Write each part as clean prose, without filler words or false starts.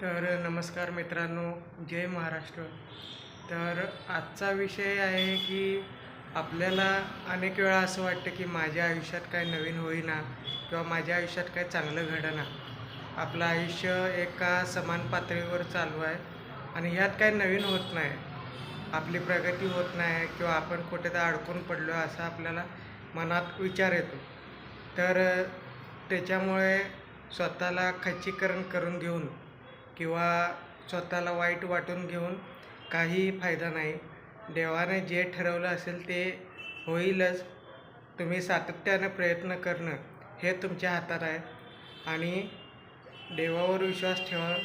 तर नमस्कार मित्रांनो, जय महाराष्ट्र. तर आजचा विषय आहे की आपल्याला अनेक वेळा असं वाटतं की माझ्या आयुष्यात काय नवीन होईना किंवा माझ्या आयुष्यात काय चांगलं घडेना. आपलं आयुष्य एका समान पातळीवर चालू आहे आणि ह्यात काही नवीन होत नाही. आपली प्रगती होत नाही किंवा आपण कुठेतरी अडकून पडलो आहे असा आपल्याला मनात विचार येतो. तर त्याच्यामुळे स्वतःला खच्चीकरण करून घेऊन किंवा स्वतःला वाईट वाटून घेऊन काही फायदा नाही. देवाने जे ठरवलं असेल ते होईलच. तुम्ही सातत्यानं प्रयत्न करणं हे तुमच्या हातात आहे आणि देवावर विश्वास ठेवा.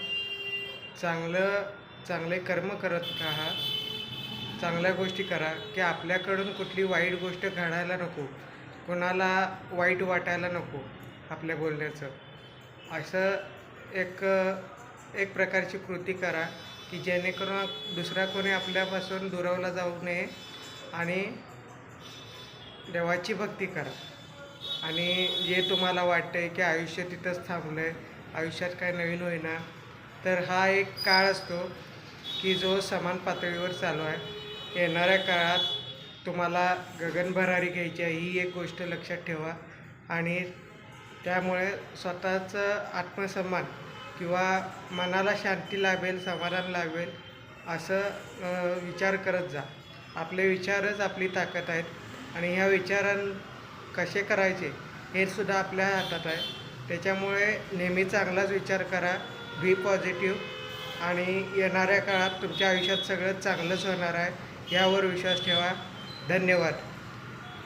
चांगले कर्म करत राहा, चांगल्या गोष्टी करा की आपल्याकडून कुठली वाईट गोष्ट घडायला नको, कोणाला वाईट वाटायला नको आपल्या बोलण्याचं. असं एक एक प्रकारची कृती करा की जेणेकरून दुसरा कोणी आपल्यापासून दुरावला जाऊ नये आणि देवाची भक्ती करा. आणि जे तुम्हाला वाटतं आहे की आयुष्य तिथंच थांबलं आहे, आयुष्यात काय नवीन होईना, तर हा एक काळ असतो की जो समान पातळीवर चालू आहे. येणाऱ्या काळात तुम्हाला गगनभरारी घ्यायची आहे, ही एक गोष्ट लक्षात ठेवा. आणि त्यामुळे स्वतःचं आत्मसन्मान किंवा मनाला शांती लाभेल, समाधान लाभेल असं विचार करत जा. आपले विचारच आपली ताकद आहेत आणि ह्या कसे करायचे हे सुद्धा आपल्या हातात आहे. त्याच्यामुळे नेहमी चांगलाच विचार करा, बी पॉझिटिव्ह, आणि येणाऱ्या काळात तुमच्या आयुष्यात सगळं चांगलंच होणार आहे यावर विश्वास ठेवा. धन्यवाद.